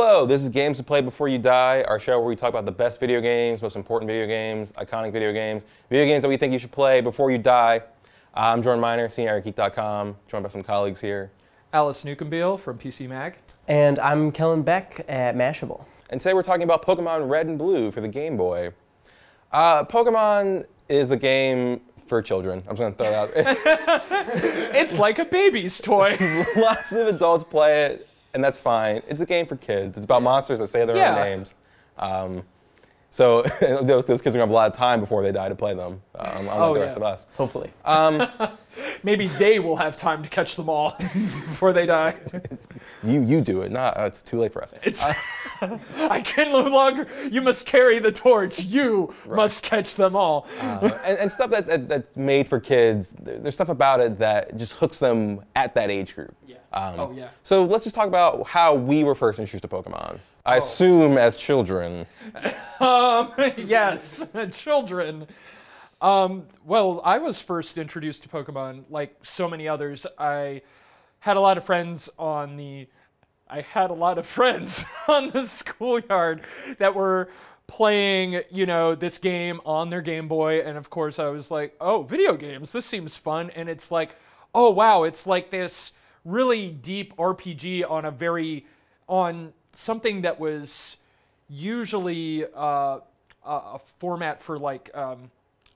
Hello, this is Games to Play Before You Die, our show where we talk about the best video games, most important video games, iconic video games that we think you should play before you die. I'm Jordan Miner, senior at Geek.com, joined by some colleagues here. Alice Newcome-Beill from PC Mag. And I'm Kellen Beck at Mashable. And today we're talking about Pokémon Red and Blue for the Game Boy. Pokémon is a game for children. I'm just going to throw it out. It's like a baby's toy. Lots of adults play it, and that's fine. It's a game for kids. It's about monsters that say their own names. So those kids are going to have a lot of time before they die to play them, unlike the rest of us. Hopefully. Maybe they will have time to catch them all before they die. You do it. It's too late for us. I can no longer. You must carry the torch. You must catch them all. And stuff that's made for kids, there's stuff about it that just hooks them at that age group. Yeah. So let's just talk about how we were first introduced to Pokemon. I assume as children. Yes, children. Well, I was first introduced to Pokemon, like so many others. I had a lot of friends on the schoolyard that were playing, this game on their Game Boy, and of course I was like, oh, video games, this seems fun. And it's like, oh wow, it's like this really deep RPG on something that was usually a format for like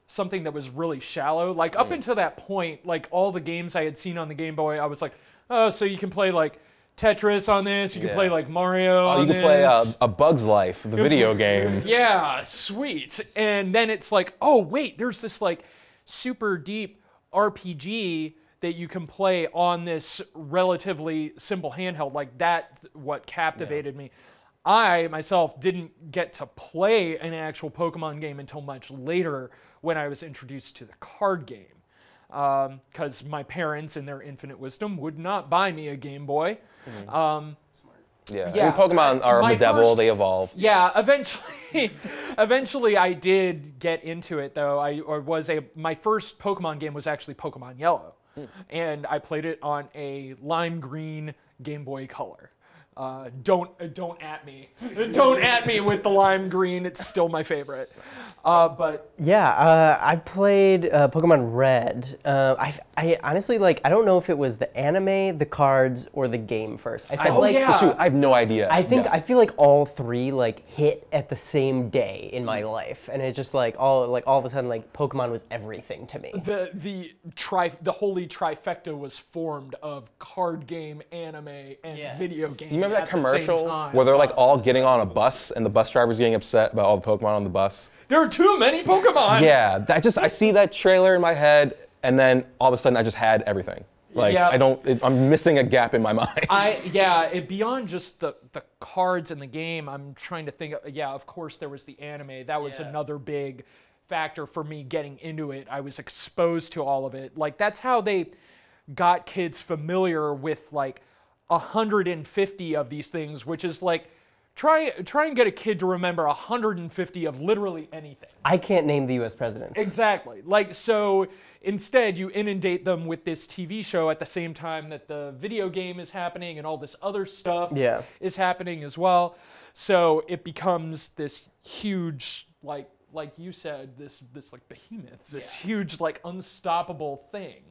something that was really shallow. Like up until that point, like all the games I had seen on the Game Boy, I was like, oh, so you can play like Tetris on this, you can play like Mario on this. You can play A Bug's Life, the video game. Yeah, sweet. And then it's like, oh wait, there's this like super deep RPG that you can play on this relatively simple handheld. Like that's what captivated me. I myself didn't get to play an actual Pokemon game until much later when I was introduced to the card game. Because my parents, in their infinite wisdom, would not buy me a Game Boy. Smart. Yeah. I mean, Pokemon are the devil, they evolve. Yeah, eventually I did get into it, though. My first Pokemon game was actually Pokemon Yellow. And I played it on a lime green Game Boy Color. Don't at me. Don't at me with the lime green. It's still my favorite. But yeah, I played Pokemon Red. I honestly I don't know if it was the anime, the cards, or the game first. Shoot, I have no idea. I feel like all three hit at the same day in my life, and it just all of a sudden Pokemon was everything to me. The holy trifecta was formed of card game, anime, and video game. You remember that commercial where they're all getting on a bus and the bus driver's getting upset about all the Pokemon on the bus? There are too many Pokemon! Yeah, I see that trailer in my head, and then all of a sudden I just had everything. I'm missing a gap in my mind. Beyond just the cards and the game, I'm trying to think, of course there was the anime. That was another big factor for me getting into it. I was exposed to all of it. That's how they got kids familiar with 150 of these things, which is try and get a kid to remember 150 of literally anything. I can't name the U.S. presidents. Exactly. So instead you inundate them with this TV show at the same time that the video game is happening and all this other stuff is happening as well. So it becomes this huge, like you said, this behemoth, this huge unstoppable thing.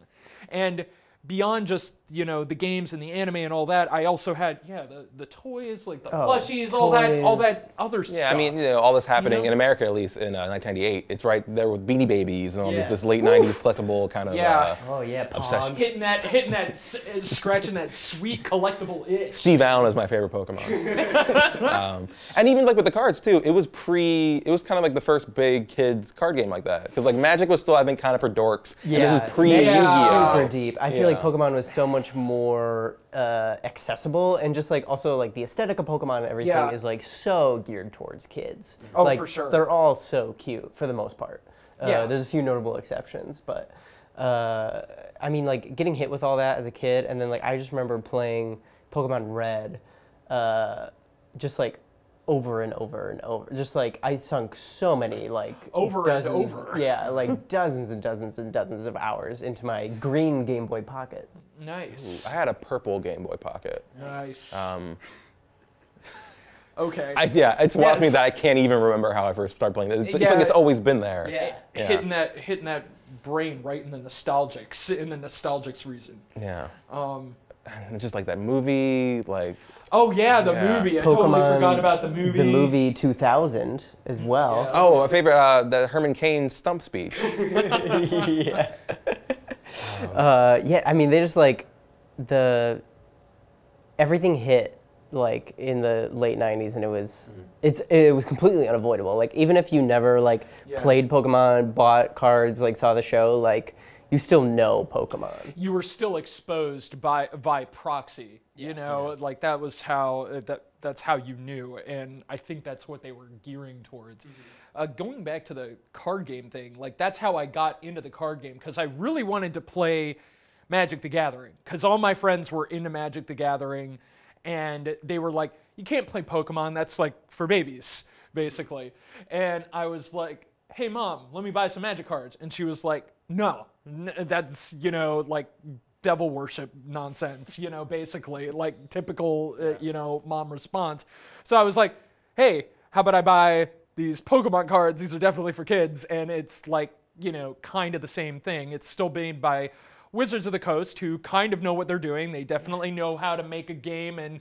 And beyond just, the games and the anime and all that, I also had, the toys, the plushies, all that other stuff. Yeah, I mean, all this happening in America, at least in 1998. It's right there with Beanie Babies and all this late 90s collectible kind of obsession. Hitting that, scratching that sweet collectible itch. Steve Allen is my favorite Pokemon. And even with the cards too, it was kind of the first big kids card game like that. Because Magic was still, I think, kind of for dorks. Yeah. And this is pre-Yu-Gi-Oh! Super deep. I feel like Pokemon was so much more accessible, and just also the aesthetic of Pokemon and everything is so geared towards kids. Oh, for sure. They're all so cute for the most part. There's a few notable exceptions, but I mean getting hit with all that as a kid, and then I just remember playing Pokemon Red, just over and over and over. Just I sunk so many dozens, dozens and dozens and dozens of hours into my green Game Boy Pocket. Nice. Ooh, I had a purple Game Boy Pocket. Nice. Okay. Yeah, it's wild to me that I can't even remember how I first started playing this. It's like it's always been there. Yeah. Hitting that brain right in the nostalgics reason. Yeah. And just like that movie, like. Oh yeah, the movie. I totally forgot about the movie. The movie 2000 as well. Yes. Oh, my favorite, the Herman Cain stump speech. Yeah. Yeah, I mean, they just like everything hit like in the late 90s, and it was completely unavoidable. Like even if you never like played Pokemon, bought cards, like saw the show, like you still know Pokemon. You were still exposed by proxy. You know, like that was how that's how you knew, and I think that's what they were gearing towards. Going back to the card game thing, like that's how I got into the card game, because I really wanted to play Magic the Gathering, because all my friends were into Magic the Gathering, and they were like, you can't play Pokemon, that's like for babies, basically. And I was like, hey mom, let me buy some Magic cards. And she was like, no, that's, you know, like devil worship nonsense, you know, basically, like typical, you know, mom response. So I was like, hey, how about I buy these Pokemon cards? These are definitely for kids. And it's like, you know, kind of the same thing. It's still made by Wizards of the Coast, who kind of know what they're doing. They definitely know how to make a game and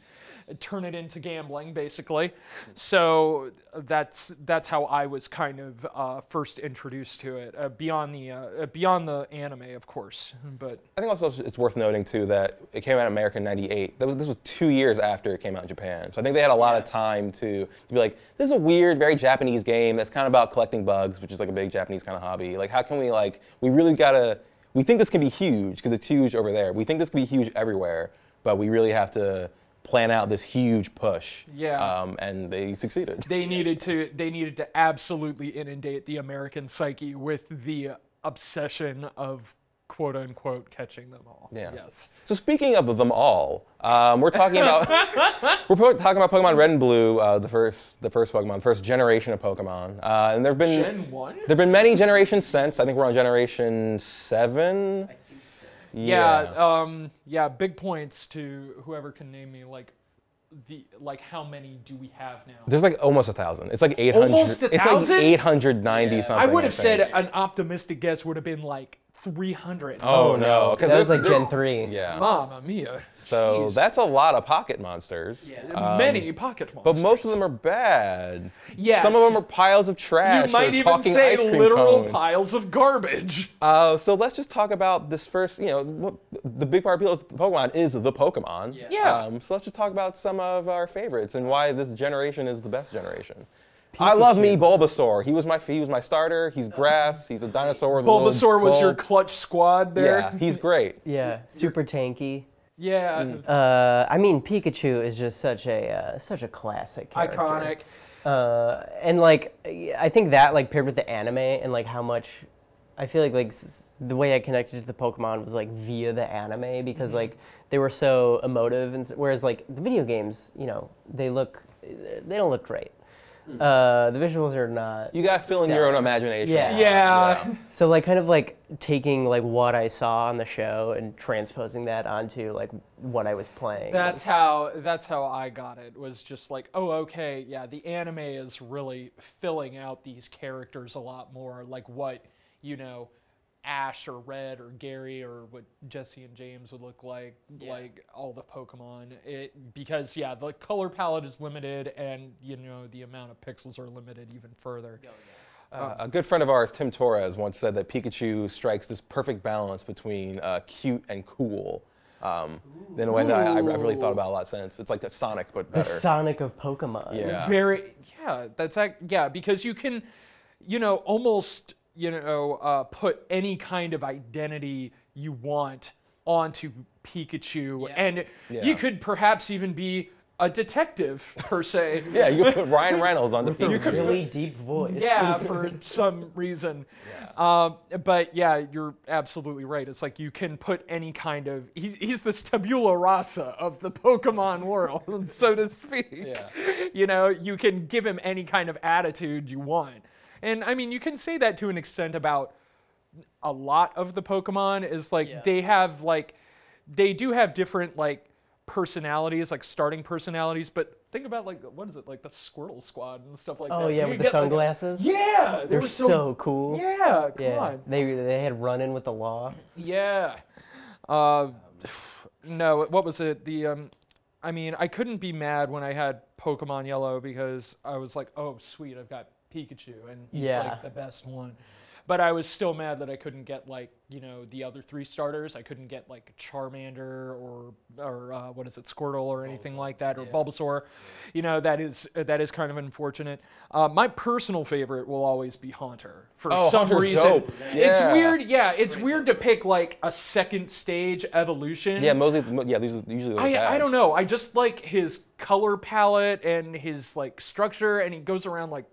turn it into gambling, basically. So that's how I was kind of first introduced to it, beyond the anime, of course. But I think also it's worth noting too that it came out in America in '98. This was 2 years after it came out in Japan. So I think they had a lot of time to be like, this is a weird, very Japanese game that's kind of about collecting bugs, which is like a big Japanese kind of hobby. Like, how can we we think this can be huge because it's huge over there. We think this can be huge everywhere, but we really have to plan out this huge push. Yeah. And they succeeded. They needed to absolutely inundate the American psyche with the obsession of quote unquote catching them all. Yeah. Yes. So speaking of them all, we're talking about Pokemon Red and Blue, the first Pokemon, first generation of Pokemon, and there've been Gen 1? There've been many generations since. I think we're on generation 7. I think so. Yeah, big points to whoever can name me how many do we have now? There's like almost 1,000. It's like 800. Almost 1,000? It's like 890 something. I would have said an optimistic guess would have been like 300. Oh no, because that was like Gen 3. Yeah. Mamma mia. So Jeez. that's a lot of pocket monsters. Yeah. Many pocket monsters. But most of them are bad. Yes. Some of them are piles of trash. You might or even talking say ice cream literal cone. piles of garbage. So let's just talk about this first, the big part of Pokemon is the Pokemon. Yeah. So let's just talk about some of our favorites and why this generation is the best generation. I love me Bulbasaur. He was my starter. He's grass. He's a dinosaur with Bulbasaur a was your clutch squad there. Yeah, he's great. Yeah, super tanky. Yeah. I mean, Pikachu is just such a classic character. Iconic. And like, I think that like paired with the anime and like how much, I feel like the way I connected to the Pokemon was like via the anime, because like they were so emotive, and whereas like the video games, they don't look great. The visuals are not. You gotta fill in your own imagination. Yeah. So like kind of like taking like what I saw on the show and transposing that onto like what I was playing. That's how I got it. Was just like, oh, okay, yeah, the anime is really filling out these characters a lot more, like what, Ash or Red or Gary or what Jesse and James would look like all the Pokemon. Because the color palette is limited, and the amount of pixels are limited even further. A good friend of ours, Tim Torres, once said that Pikachu strikes this perfect balance between cute and cool. In a way that I've really thought about a lot since. It's like the Sonic, but better. The Sonic of Pokemon. Yeah. Because you can, almost, put any kind of identity you want onto Pikachu, and you could perhaps even be a detective per se. Yeah, you could put Ryan Reynolds on the Pikachu. With a really deep voice. Yeah, for some reason. But yeah, you're absolutely right. It's like you can put any kind of... He's this tabula rasa of the Pokemon world, so to speak. Yeah. You can give him any kind of attitude you want. And I mean, you can say that to an extent about a lot of the Pokemon, is like they do have different like personalities, like starting personalities, but think about like what is it like the Squirtle Squad and stuff like that. Oh yeah, with the sunglasses. Yeah, they're so cool. Yeah, come on. They had run-in with the law. Yeah. No, what was it? I mean, I couldn't be mad when I had Pokemon Yellow because I was like, oh sweet, I've got Pikachu and he's like the best one. But I was still mad that I couldn't get like, you know, the other 3 starters. I couldn't get like Charmander or what is it, Squirtle or anything like that, or Bulbasaur. You know, that is kind of unfortunate. My personal favorite will always be Haunter for some Haunter's reason. dope. It's weird. Yeah, it's weird to pick like a second stage evolution. Yeah, mostly. Yeah, these are usually. I don't know. I just like his color palette and his like structure, and he goes around like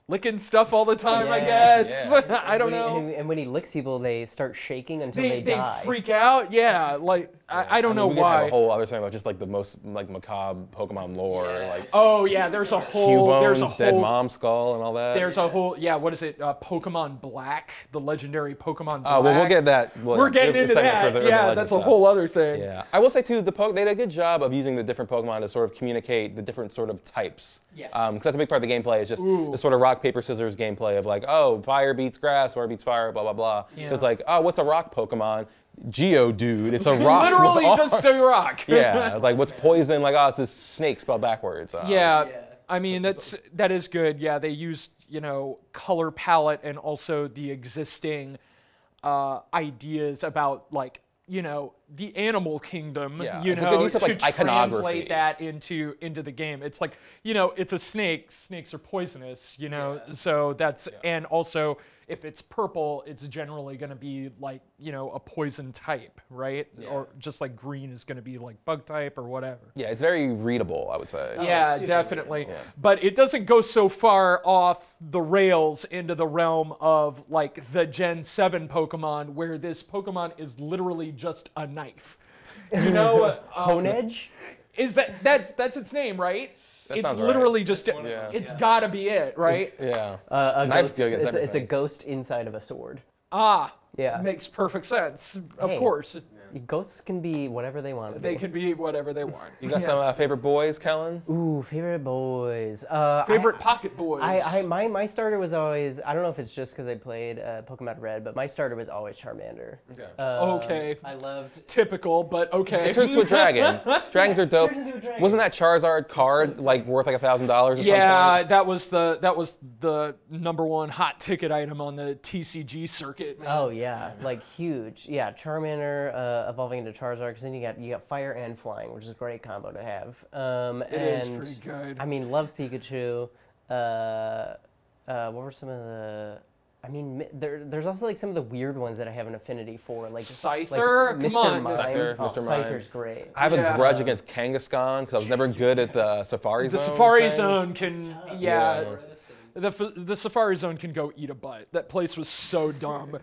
licking stuff all the time, I guess. Yeah. I don't know. And when he licks people, they start shaking until they die. They freak out. Yeah, like I don't know we why. Have a whole other thing about just like the most like macabre Pokemon lore. Like Oh yeah, there's a whole. Cubone, Dead Mom Skull, and all that. There's a whole. Yeah, what is it? Pokemon Black, the legendary Pokemon Black. Oh well, we'll get that. We're getting into that. Yeah, that's a whole other thing. Yeah, I will say too, they did a good job of using the different Pokemon to sort of communicate the different sort of types. Yes. Because that's a big part of the gameplay. Is just the sort of rock paper scissors gameplay of like, oh, fire beats grass, water beats fire, blah blah blah. Yeah. So it's like, oh, what's a rock Pokemon? Geodude. It's a rock. Literally with just a rock. Yeah, like what's poison? Like, oh, it's this snake spelled backwards. Yeah, I mean that is good. Yeah, they used, you know, color palette and also the existing ideas about like, you know, the animal kingdom, you it's a know, good use of, to like, iconography. translate that into the game. It's like, you know, it's a snake. Snakes are poisonous, you know, so that's and also if it's purple, it's generally going to be like, you know, a poison type, right? Or just like green is going to be like bug type or whatever. Yeah, it's very readable, I would say. Yeah, definitely. Yeah. But it doesn't go so far off the rails into the realm of like the Gen 7 Pokemon where this Pokemon is literally just a knife. You know? Honedge? Is that's its name, right? It's literally just, it's gotta be it, right? A Knife's ghost, good. it's a ghost inside of a sword. Ah, yeah. Makes perfect sense, of course. Ghosts can be whatever they want to be. They can be whatever they want. You got some favorite boys, Kellen? Ooh, favorite boys. Favorite pocket boys. My starter was always, I don't know if it's just because I played Pokemon Red, but my starter was always Charmander. Okay. Okay. I loved... Typical, but okay. It turns to a dragon. Dragons are dope. Wasn't that Charizard card like worth like $1,000 or something? Yeah, that was the #1 hot ticket item on the TCG circuit, man. Oh yeah, like huge. Yeah, Charmander evolving into Charizard, because then you got fire and flying, which is a great combo to have. It is pretty good. I mean, love Pikachu. What were some of the? I mean, there's also like some of the weird ones that I have an affinity for, like Scyther. Like Come on, Scyther, Mr. Mime. Scyther's great. I have a grudge against Kangaskhan because I was never good at the Safari Zone. The Safari thing. Zone can, the Safari Zone can go eat a butt. That place was so dumb.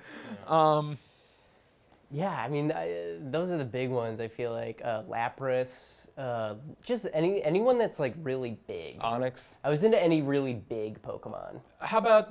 Yeah, I mean, those are the big ones. I feel like Lapras, just anyone that's like really big. Onyx. I was into any really big Pokemon. How about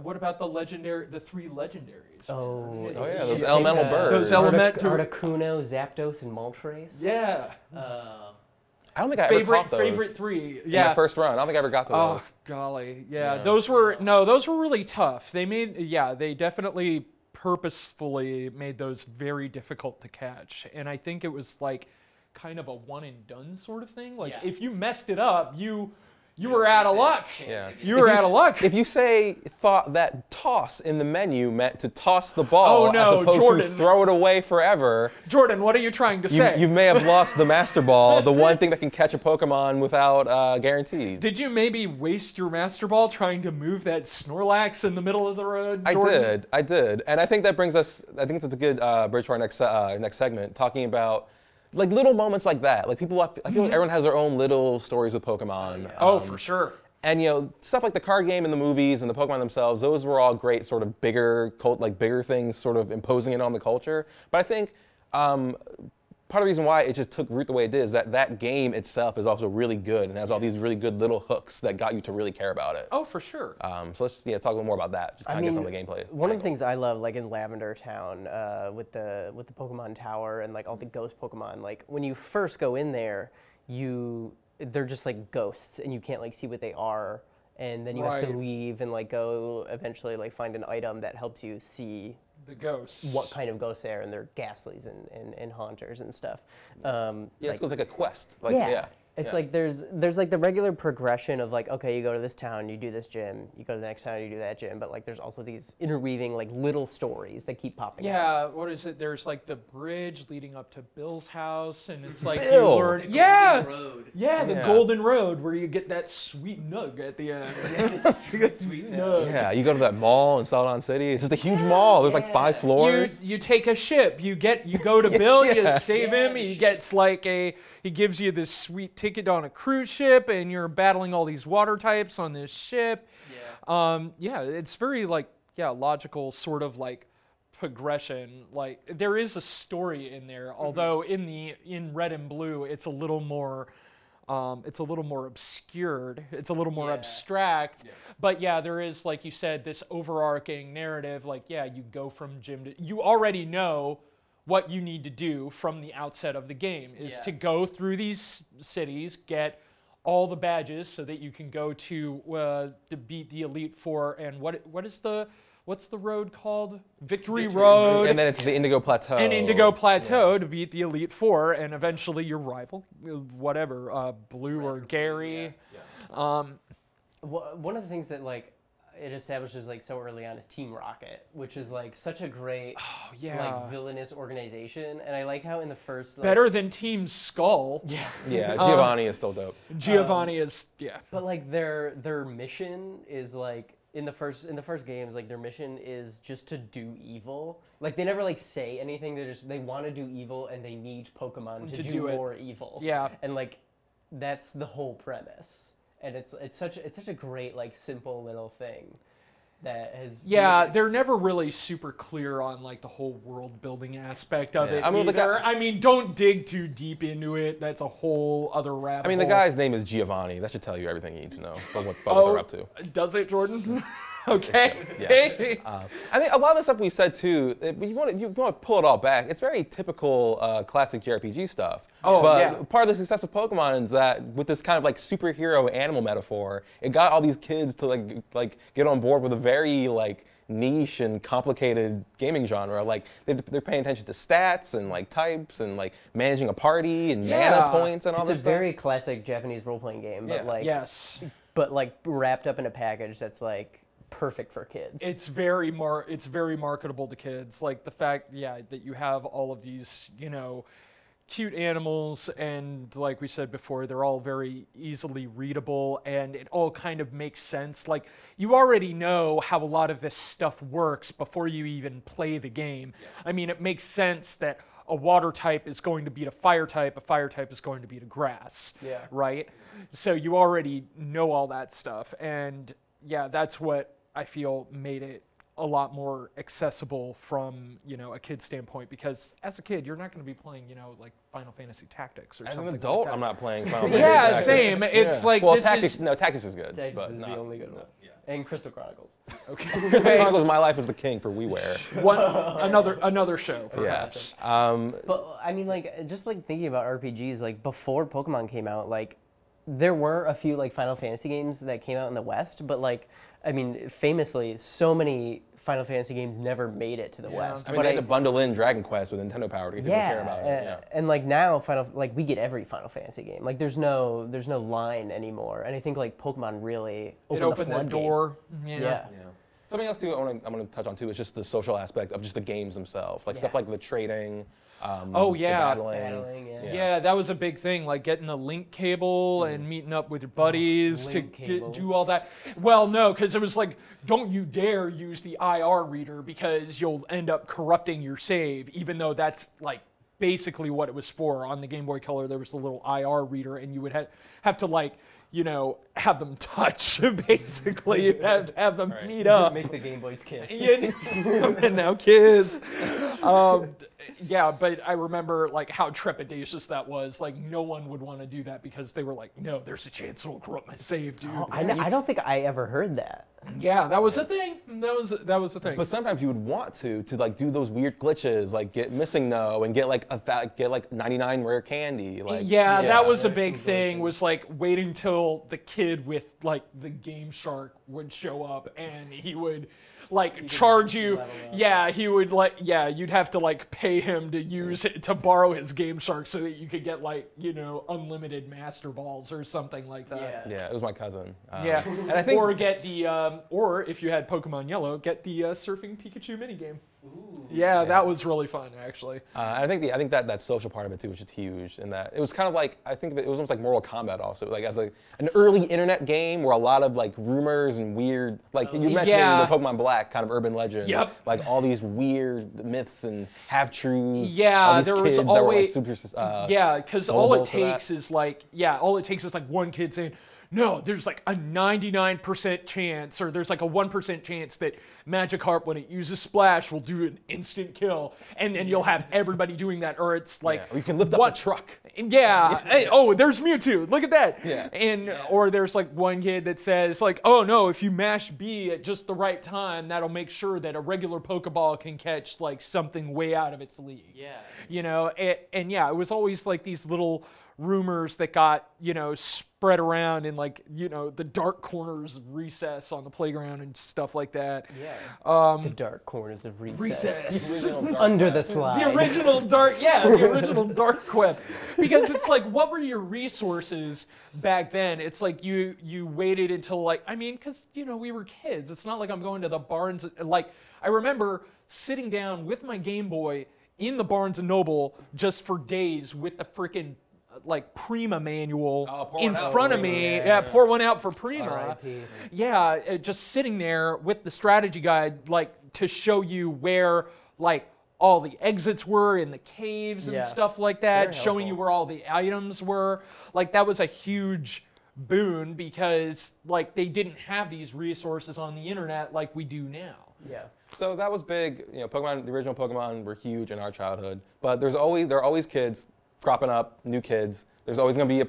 what about the 3 legendaries? Oh yeah, those elemental birds. Those elemental Articuno, Zapdos, and Moltres. Yeah. I don't think I ever caught those. Favorite 3. In my first run. I don't think I ever got to those. Oh golly, yeah. Those were really tough. They definitely purposefully made those very difficult to catch, and I think it was like kind of a one and done sort of thing. Like if you messed it up, you were out of luck. Yeah. You were out of luck. If you thought that toss in the menu meant to toss the ball as opposed to throw it away forever. Jordan, what are you trying to say? You may have lost the Master Ball, the one thing that can catch a Pokemon without guarantees. Did you maybe waste your Master Ball trying to move that Snorlax in the middle of the road, Jordan? I did. And I think that brings us, I think it's a good bridge to our next segment, talking about like little moments like that. Like people, I feel like everyone has their own little stories with Pokemon. Oh, for sure. And you know, stuff like the card game and the movies and the Pokemon themselves, those were all great sort of bigger things sort of imposing it on the culture. But I think part of the reason why it just took root the way it did is that game itself is also really good and has all these really good little hooks that got you to really care about it. Oh, for sure. So let's just talk a little more about that. Just kind of get some of the gameplay. One of the things I love, like in Lavender Town, with the Pokemon Tower and like all the ghost Pokemon, like when you first go in there, you they're just like ghosts, and you can't like see what they are, and then you have to leave and like go eventually like find an item that helps you see the ghosts. What kind of ghosts they are, and they're ghastlies and haunters and stuff. It goes like a quest. Like, It's like there's like the regular progression of like, okay, you go to this town, you do this gym, you go to the next town, you do that gym, but like there's also these interweaving like little stories that keep popping up. Yeah, what is it? There's like the bridge leading up to Bill's house, and it's like Bill. you learn, the Golden Road, where you get that sweet nug at the end. Sweet nug. Yeah, you go to that mall in Celadon City. It's just a huge mall. There's like 5 floors. You take a ship. You go to Bill. You save him. He gets like he gives you this sweet ticket on a cruise ship, and you're battling all these water types on this ship. It's very like logical sort of like progression. Like there is a story in there, although in Red and Blue it's a little more obscured. It's a little more abstract. But there is, like you said, this overarching narrative. Like you go from gym to, you already know what you need to do from the outset of the game is to go through these cities, get all the badges so that you can go to beat the Elite Four. And what's the road called? Victory Road. And then it's the Indigo Plateau. And Indigo Plateau to beat the Elite Four, and eventually your rival, whatever, Blue or Gary. One of the things that like it establishes like so early on is Team Rocket, which is like such a great like villainous organization, and I like how in the first better than Team Skull. Giovanni is still dope. Giovanni is but like their mission is like in the first games, like their mission is just to do evil. Like they never like say anything. They want to do evil, and they need Pokemon to do more evil. And like that's the whole premise. And it's such a great like simple little thing that has they're never really super clear on like the whole world building aspect of it. I mean, don't dig too deep into it. That's a whole other rabbit hole. The guy's name is Giovanni. That should tell you everything you need to know about what they're up to. Does it, Jordan? Okay. I think a lot of the stuff we said too, you want to pull it all back. It's very typical classic JRPG stuff. But part of the success of Pokemon is that with this kind of like superhero animal metaphor, it got all these kids to like get on board with a very like niche and complicated gaming genre. Like they're paying attention to stats and like types and like managing a party and mana points and all this stuff. It's a very classic Japanese role-playing game, but but like wrapped up in a package that's like perfect for kids. It's very marketable to kids. Like the fact, that you have all of these, cute animals, and like we said before, they're all very easily readable, and it all kind of makes sense. Like you already know how a lot of this stuff works before you even play the game. I mean, it makes sense that a water type is going to beat a fire type is going to beat a grass, right? So you already know all that stuff, and that's what I feel made it a lot more accessible from, a kid's standpoint, because as a kid, you're not going to be playing, like Final Fantasy Tactics or something like that. As an adult, I'm not playing Final Fantasy Tactics. Same. It's like Tactics is good. Tactics is the only good one. And Crystal Chronicles. Okay. Crystal Chronicles, My Life as the King for WiiWare. Another show, perhaps. But I mean, like, just like thinking about RPGs, like before Pokemon came out, like there were a few like Final Fantasy games that came out in the West, but like, I mean, famously, so many Final Fantasy games never made it to the West. I mean, they had to bundle in Dragon Quest with Nintendo Power to get people to care about it. And like now, we get every Final Fantasy game. Like there's no line anymore. And I think like Pokemon really opened the door. Something else too I want to touch on too is just the social aspect of just the games themselves, like stuff like the trading. The battling. That was a big thing, like getting a link cable and meeting up with your buddies to do all that. Well, no, because it was like, don't you dare use the IR reader because you'll end up corrupting your save, even though that's like basically what it was for. On the Game Boy Color, there was the little IR reader, and you would have to like you know, have them touch, basically. You have to have them meet up. Make the Game Boys kiss. And now kiss. Yeah, but I remember like how trepidatious that was. Like no one would want to do that because they were like, no, there's a chance it'll corrupt my save, dude. Oh, I don't think I ever heard that. Yeah, that was a thing. That was the thing. But sometimes you would want to like do those weird glitches, like get missing no and get like 99 rare candy. Like yeah, that was a big thing. Was like waiting till the kid with like the Game Shark would show up and he would like charge you. Yeah, he would like you'd have to like pay him to use it, to borrow his Game Shark so that you could get like, you know, unlimited Master Balls or something like that. Yeah, it was my cousin. Yeah, and I think, or get the or if you had Pokemon Yellow, get the surfing Pikachu minigame. Ooh. Yeah, that was really fun actually. I think that social part of it too was just huge, and that it was kind of like, I think of it was almost like Mortal Kombat also, like as an early internet game where a lot of like rumors and weird, like you mentioned the Pokemon Black kind of urban legend, like all these weird myths and half truths. Yeah, all these there kids was always that were like super. Yeah, because all it takes is like one kid saying, no, there's like a 99% chance, or there's like a 1% chance that Magikarp, when it uses Splash, will do an instant kill, and then you'll have everybody doing that, or it's like, or you can lift up a truck. Yeah. Hey, oh, there's Mewtwo. Look at that. Yeah. And or there's like one kid that says like, oh no, if you mash B at just the right time, that'll make sure that a regular Pokeball can catch like something way out of its league. Yeah. You know, and yeah, it was always like these little rumors that got, you know, spread around in like, you know, the dark corners of recess on the playground and stuff like that. Yeah. The dark corners of recess. Under the slide. The original dark web. Because it's like, what were your resources back then? It's like you waited until like, I mean, because, you know, we were kids. It's not like I'm going to the Barnes. Like, I remember sitting down with my Game Boy in the Barnes & Noble just for days with the freaking like Prima manual in front of me. Yeah, pour one out for Prima. Yeah, just sitting there with the strategy guide, like to show you where like all the exits were in the caves and stuff like that, showing you where all the items were. Like that was a huge boon because like they didn't have these resources on the internet like we do now. Yeah. So that was big. You know, Pokemon, the original Pokemon were huge in our childhood, but there are always kids cropping up, new kids. There's always going to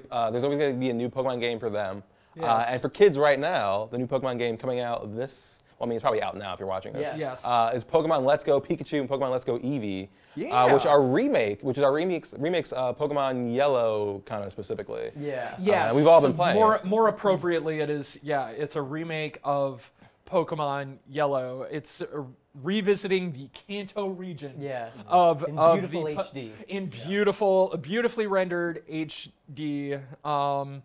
be a new Pokemon game for them. Yes. And for kids right now, the new Pokemon game coming out it's probably out now if you're watching this. Yes. Is Pokemon Let's Go Pikachu and Pokemon Let's Go Eevee, which are remakes Pokemon Yellow kind of specifically. Yeah. Yeah. We've all been playing. More appropriately, it's a remake of Pokemon Yellow. It's revisiting the Kanto region. Yeah. Of beautiful HD. In beautifully rendered HD. It's on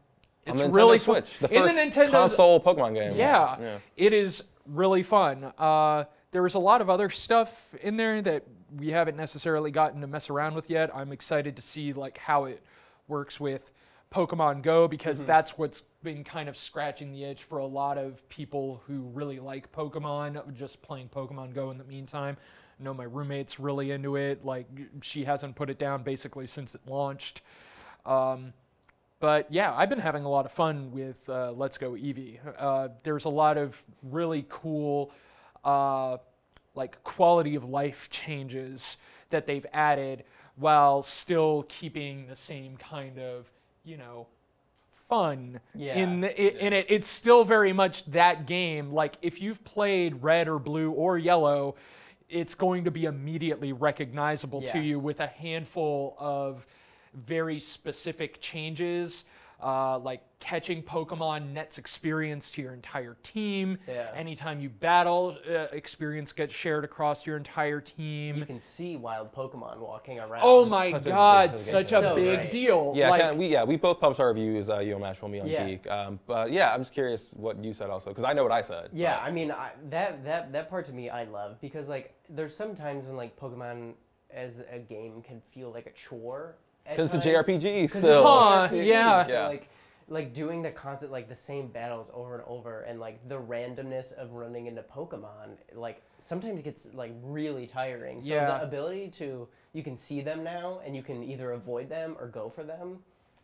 really Switch, fun. the first console Pokemon game. Yeah. It is really fun. There was a lot of other stuff in there that we haven't necessarily gotten to mess around with yet. I'm excited to see like how it works with Pokemon Go because that's what's been kind of scratching the itch for a lot of people who really like Pokemon, just playing Pokemon Go in the meantime. I know my roommate's really into it. Like she hasn't put it down basically since it launched. But yeah, I've been having a lot of fun with Let's Go Eevee. There's a lot of really cool like quality of life changes that they've added while still keeping the same kind of, you know, fun in it. It's still very much that game. Like if you've played Red or Blue or Yellow, it's going to be immediately recognizable to you with a handful of very specific changes, like catching Pokemon nets experience to your entire team. Anytime you battle, experience gets shared across your entire team. You can see wild Pokemon walking around. Oh my God, such a big deal. Yeah, like, we both published our reviews, Mashable-video on Geek. But yeah, I'm just curious what you said also, because I know what I said. Yeah, I mean, that part to me I love, because like there's some times when like Pokemon as a game can feel like a chore. Because it's a JRPG still. So like doing the constant, like the same battles over and over, and like the randomness of running into Pokemon, like sometimes gets like really tiring. So the ability to, you can see them now and you can either avoid them or go for them,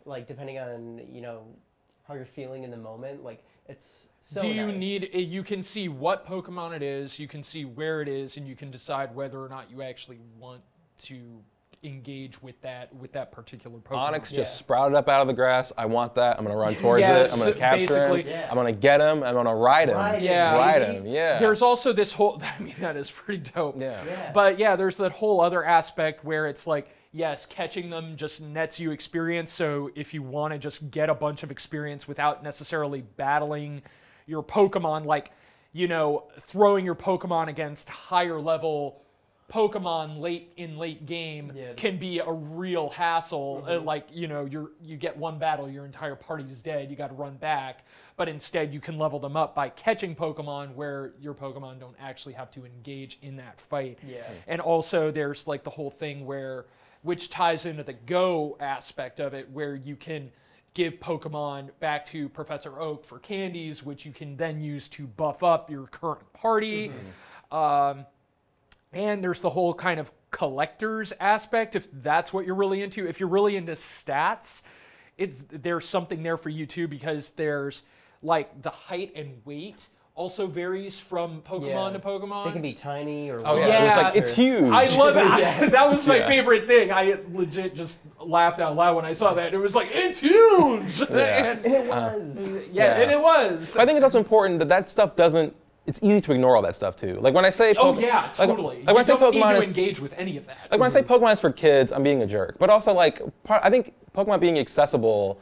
like depending on, you know, how you're feeling in the moment. Like it's so Do you nice. need? You can see what Pokemon it is. You can see where it is, and you can decide whether or not you actually want to engage with that particular Pokemon. Onyx just sprouted up out of the grass. I want that. I'm gonna run towards Yes, it. I'm gonna capture him. Yeah. I'm gonna get him. I'm gonna ride him. Ride him. Yeah. There's also this whole. I mean, that is pretty dope. Yeah. But yeah, there's that whole other aspect where it's like, yes, catching them just nets you experience. So if you want to just get a bunch of experience without necessarily battling your Pokemon, like, you know, throwing your Pokemon against higher level Pokemon late game can be a real hassle. Like, you know, you get one battle, your entire party is dead, you got to run back. But instead, you can level them up by catching Pokemon where your Pokemon don't actually have to engage in that fight. Yeah. And also, there's like the whole thing which ties into the Go aspect of it, where you can give Pokemon back to Professor Oak for candies, which you can then use to buff up your current party. And there's the whole kind of collector's aspect, if that's what you're really into. If you're really into stats, there's something there for you too, because there's like the height and weight also varies from Pokemon to Pokemon. They can be tiny or It's huge. I love it. That was my favorite thing. I legit just laughed out loud when I saw that. It was like, it's huge! And it was. And it was. I think it's also important that stuff doesn't. It's easy to ignore all that stuff too. Like when I say, totally. Like when I say Pokemon Pokemon need to is engage with any of that. like when I say Pokemon is for kids, I'm being a jerk. But also like I think Pokemon being accessible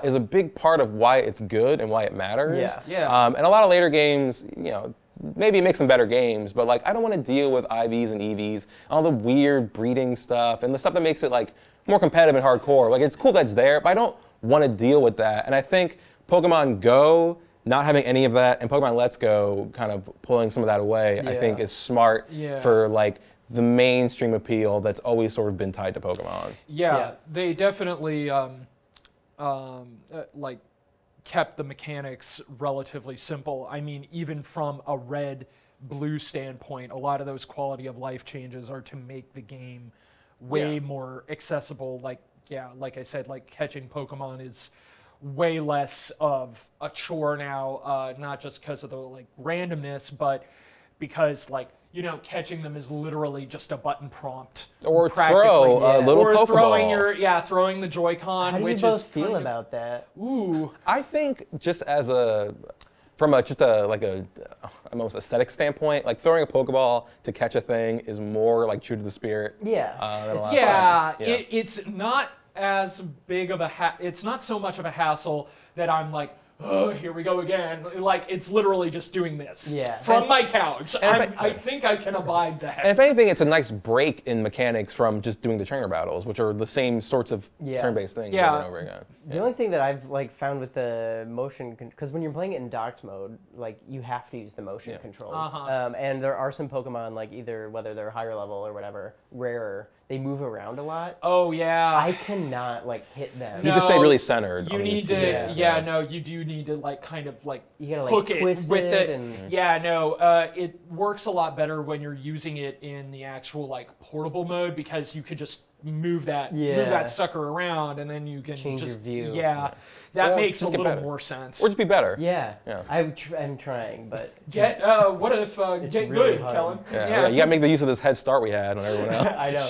is a big part of why it's good and why it matters. And a lot of later games, you know, maybe it makes them better games, but like I don't want to deal with IVs and EVs, all the weird breeding stuff and the stuff that makes it like more competitive and hardcore. Like it's cool that's there, but I don't want to deal with that. And I think Pokemon Go not having any of that and Pokemon Let's Go kind of pulling some of that away, I think is smart for like the mainstream appeal that's always sort of been tied to Pokemon. They definitely like kept the mechanics relatively simple. I mean, even from a red-blue standpoint, a lot of those quality of life changes are to make the game way more accessible. Like I said, like catching Pokemon is way less of a chore now, not just because of the like randomness, but because like, you know, catching them is literally just a button prompt. Or throw a little Pokeball. Throwing the Joy-Con. How do you both feel about that? Ooh. I think just as from a almost aesthetic standpoint, like throwing a Pokeball to catch a thing is more like true to the spirit. It's not as big of it's not so much of a hassle that I'm like, oh, here we go again. Like, it's literally just doing this from my couch. I think I can abide that. And if anything, it's a nice break in mechanics from just doing the trainer battles, which are the same sorts of turn-based things over and over again. The only thing that I've like found with the motion, because when you're playing it in docked mode, like you have to use the motion controls. And there are some Pokemon, like either whether they're higher level or whatever, rarer, they move around a lot. Oh yeah. I cannot like hit them. You just stay really centered. You need to, no, you do need to like kind of like you gotta like hook twist it with it. it works a lot better when you're using it in the actual like portable mode, because you could just move that sucker around and then you can change just your view. That makes a little more sense. Or just be better. I'm trying, but get really good, hard. Kellen. You gotta make the use of this head start we had on everyone else. I know,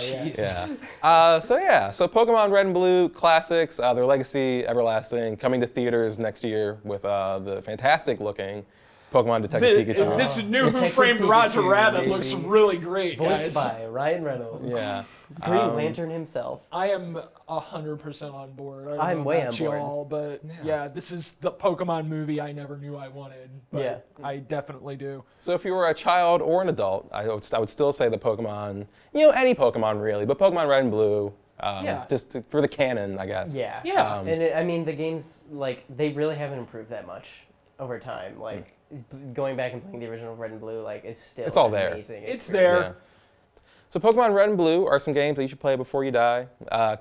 So Pokemon Red and Blue classics, their legacy everlasting, coming to theaters next year with the fantastic looking Pokemon Detective Pikachu. This new Who Framed Roger Rabbit looks really great, Voiced by Ryan Reynolds. Green Lantern himself. I am 100% on board. I'm way on board. But this is the Pokemon movie I never knew I wanted. But I definitely do. So if you were a child or an adult, I would still say the Pokemon, any Pokemon really, but Pokemon Red and Blue, just for the canon, I guess. And the games, like, they really haven't improved that much over time. Like, going back and playing the original Red and Blue, like, is still it's all there. Amazing. It's there. Yeah. So Pokemon Red and Blue are some games that you should play before you die.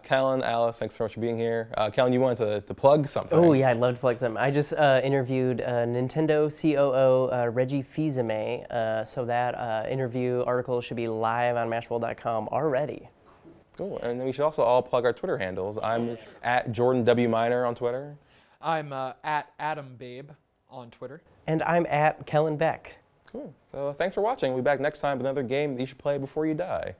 Kellen, Alice, thanks so much for being here. Kellen, you wanted to plug something. Oh yeah, I'd love to plug something. I just interviewed Nintendo COO Reggie Fils-Aimé, so that interview article should be live on mashable.com already. Cool, and then we should also all plug our Twitter handles. I'm at Jordan W. Miner on Twitter. I'm at Adam Babe on Twitter. And I'm at Kellen Beck. Cool. So thanks for watching. We'll be back next time with another game that you should play before you die.